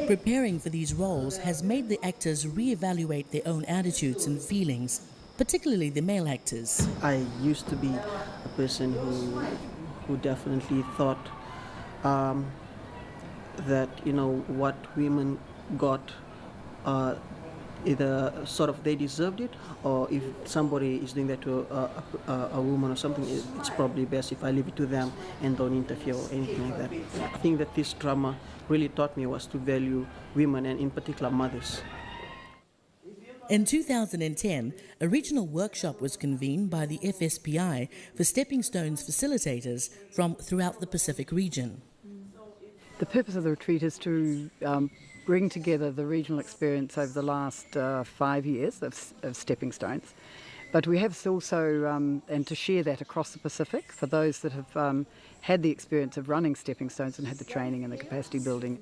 Preparing for these roles has made the actors reevaluate their own attitudes and feelings, particularly the male actors. I used to be a person who definitely thought that what women got, either sort of they deserved it, or if somebody is doing that to a woman or something, it's probably best if I leave it to them and don't interfere or anything like that. I think that this drama really taught me was to value women, and in particular mothers. In 2010, a regional workshop was convened by the FSPI for Stepping Stones facilitators from throughout the Pacific region. The purpose of the retreat is to bring together the regional experience over the last 5 years of Stepping Stones, but we have also, and to share that across the Pacific for those that have had the experience of running Stepping Stones and had the training and the capacity building.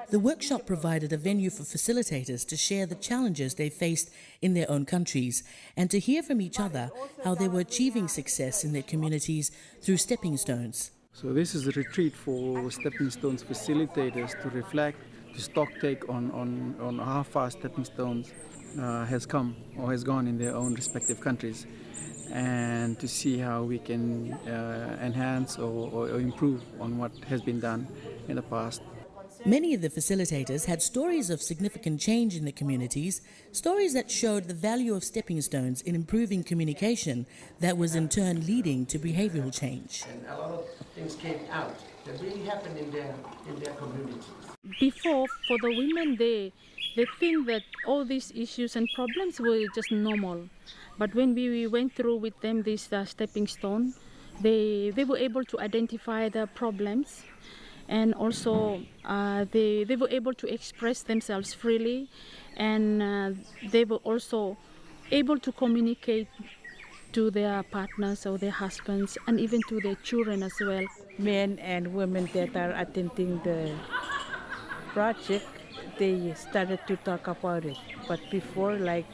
The workshop provided a venue for facilitators to share the challenges they faced in their own countries and to hear from each other how they were achieving success in their communities through Stepping Stones. So this is a retreat for Stepping Stones facilitators to reflect, to stock take on how far Stepping Stones has come or has gone in their own respective countries, and to see how we can enhance or improve on what has been done in the past. Many of the facilitators had stories of significant change in the communities, stories that showed the value of stepping stones in improving communication that was in turn leading to behavioral change. And a lot of things came out that really happened in their communities. Before, for the women, they think that all these issues and problems were just normal. But when we went through with them this stepping stone, they were able to identify the problems, and also they were able to express themselves freely, and they were also able to communicate to their partners or their husbands and even to their children as well. Men and women that are attending the project, they started to talk about it. But before, like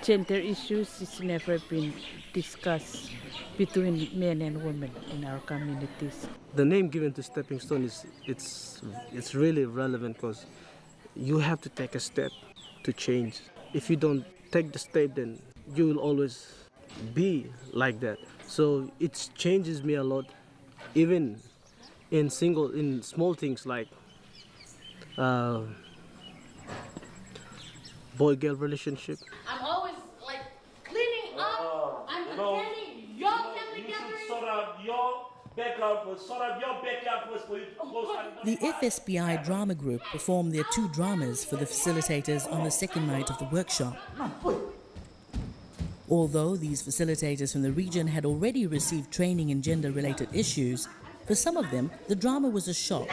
gender issues, it's never been discussed between men and women in our communities. The name given to Stepping Stone it's really relevant because you have to take a step to change. If you don't take the step, then you will always be like that. So it changes me a lot, even in small things like boy-girl relationship. I'm always like cleaning up. I'm attending your family gatherings. Sort out your backyard first for you to go start. The FSPI drama group performed their 2 dramas for the facilitators on the second night of the workshop. Although these facilitators from the region had already received training in gender-related issues, for some of them, the drama was a shock.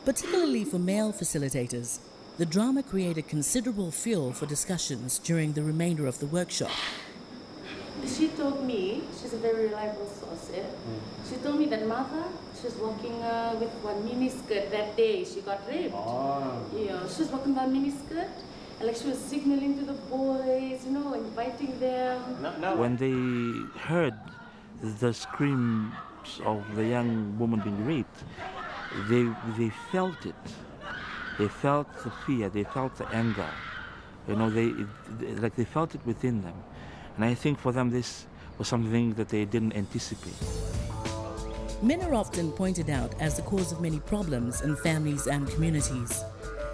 Particularly for male facilitators, the drama created considerable fuel for discussions during the remainder of the workshop. She told me, she's a very reliable source, she told me that mother, she was walking with one miniskirt that day. She got raped. Yeah, she was walking with a miniskirt, and like she was signaling to the boys, inviting them. When they heard the screams of the young woman being raped, they felt it. They felt the fear. They felt the anger. They felt it within them. And I think for them this was something that they didn't anticipate. Men are often pointed out as the cause of many problems in families and communities.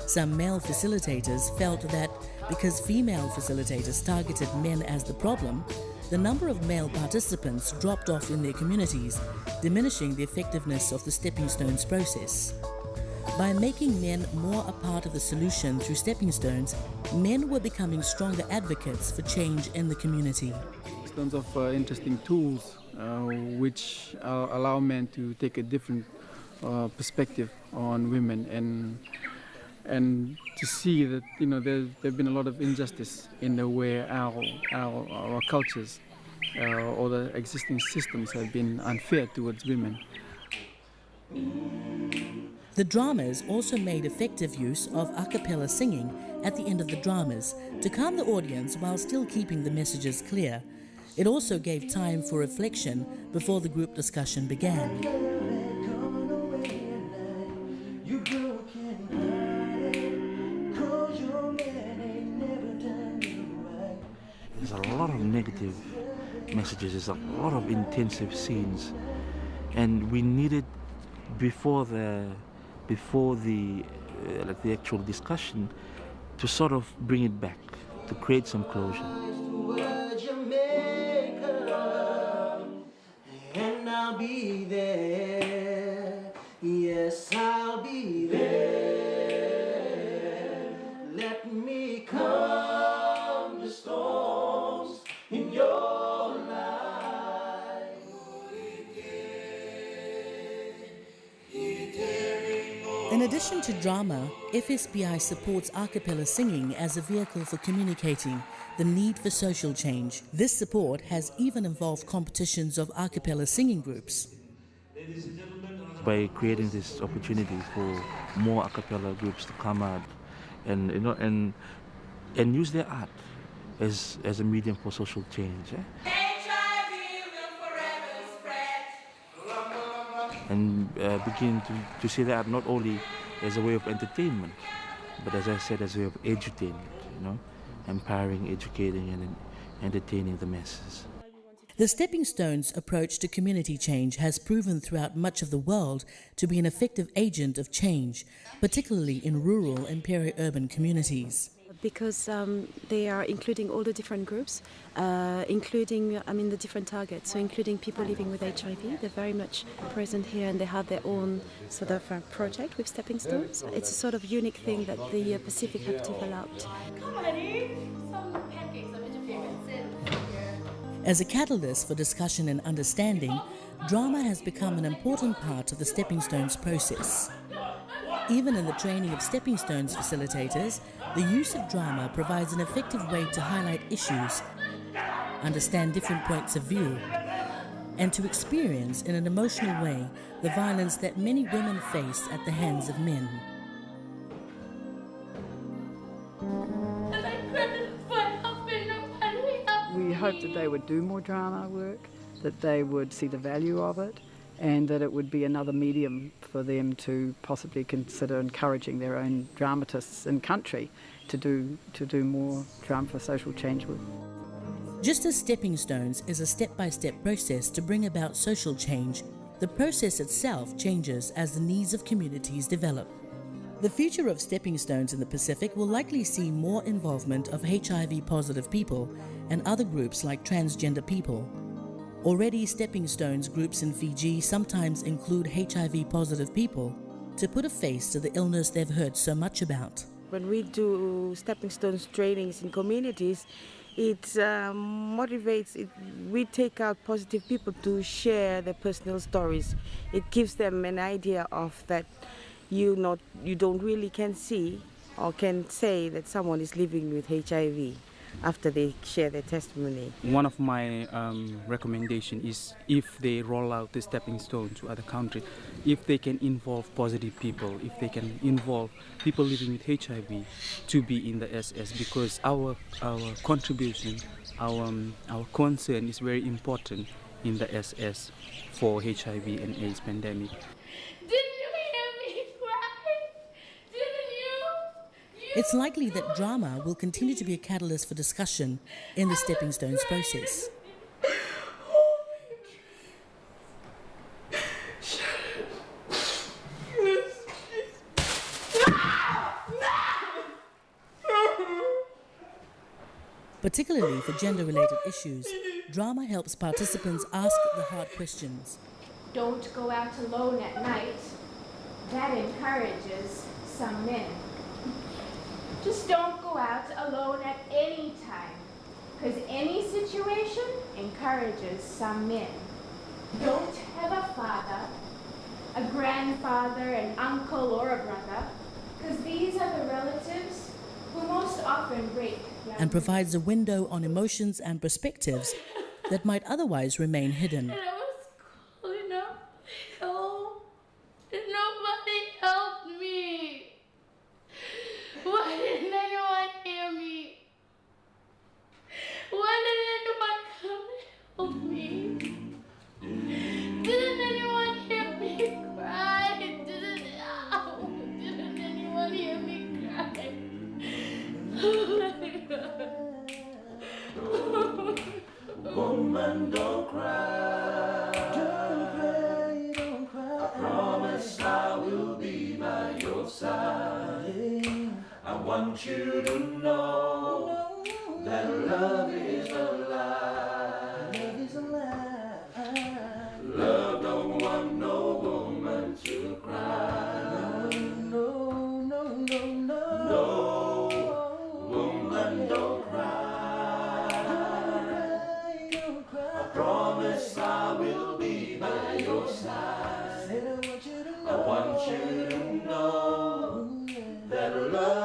Some male facilitators felt that because female facilitators targeted men as the problem, the number of male participants dropped off in their communities, diminishing the effectiveness of the Stepping Stones process. By making men more a part of the solution through Stepping Stones, men were becoming stronger advocates for change in the community. Tons of interesting tools which allow men to take a different perspective on women, and to see that there've been a lot of injustice in the way our cultures or the existing systems have been unfair towards women. The dramas also made effective use of a cappella singing at the end of the dramas to calm the audience while still keeping the messages clear. It also gave time for reflection before the group discussion began. There's a lot of negative messages, there's a lot of intensive scenes, and we needed before the actual discussion to sort of bring it back, to create some closure. And I'll be there, yes, I'll be there. Let me calm the storms in your life. In addition to drama, FSPI supports a cappella singing as a vehicle for communicating the need for social change. This support has even involved competitions of a cappella singing groups. By creating this opportunity for more a cappella groups to come out and use their art as a medium for social change. HIV will forever spread. And begin to see that not only as a way of entertainment, but as I said, as a way of edutainment, empowering, educating, and entertaining the masses. The Stepping Stones approach to community change has proven throughout much of the world to be an effective agent of change, particularly in rural and peri-urban communities. Because they are including all the different groups, including the different targets, so including people living with HIV. They're very much present here and they have their own sort of project with Stepping Stones. It's a sort of unique thing that the Pacific have developed. Come on, Eve. Some pancakes. I bet your favorite. Sit here. As a catalyst for discussion and understanding, drama has become an important part of the Stepping Stones process. Even in the training of Stepping Stones facilitators, the use of drama provides an effective way to highlight issues, understand different points of view, and to experience in an emotional way the violence that many women face at the hands of men. We hope that they would do more drama work, that they would see the value of it, and that it would be another medium for them to possibly consider encouraging their own dramatists in country to do more drama for social change with. Just as Stepping Stones is a step-by-step process to bring about social change, the process itself changes as the needs of communities develop. The future of Stepping Stones in the Pacific will likely see more involvement of HIV-positive people and other groups like transgender people. Already, Stepping Stones groups in Fiji sometimes include HIV-positive people to put a face to the illness they've heard so much about. When we do Stepping Stones trainings in communities, it motivates, we take out positive people to share their personal stories. It gives them an idea of that you don't really can see or can say that someone is living with HIV after they share their testimony. One of my recommendations is if they roll out the Stepping Stone to other countries, if they can involve positive people, if they can involve people living with HIV to be in the SS, because our contribution, our concern is very important in the SS for HIV and AIDS pandemic. It's likely that drama will continue to be a catalyst for discussion in the Stepping Stones process. Particularly for gender-related issues, drama helps participants ask the hard questions. Don't go out alone at night. That encourages some men. Just don't go out alone at any time, because any situation encourages some men. Don't have a father, a grandfather, an uncle, or a brother, because these are the relatives who most often break. And provides a window on emotions and perspectives that might otherwise remain hidden. And I was calling out help, and nobody helped. want you to know that love is alive. Love is alive. Love don't want no woman to cry. No, no, no, no, no. Woman, don't cry. Don't cry. I promise I will be by your side. I want you to know that love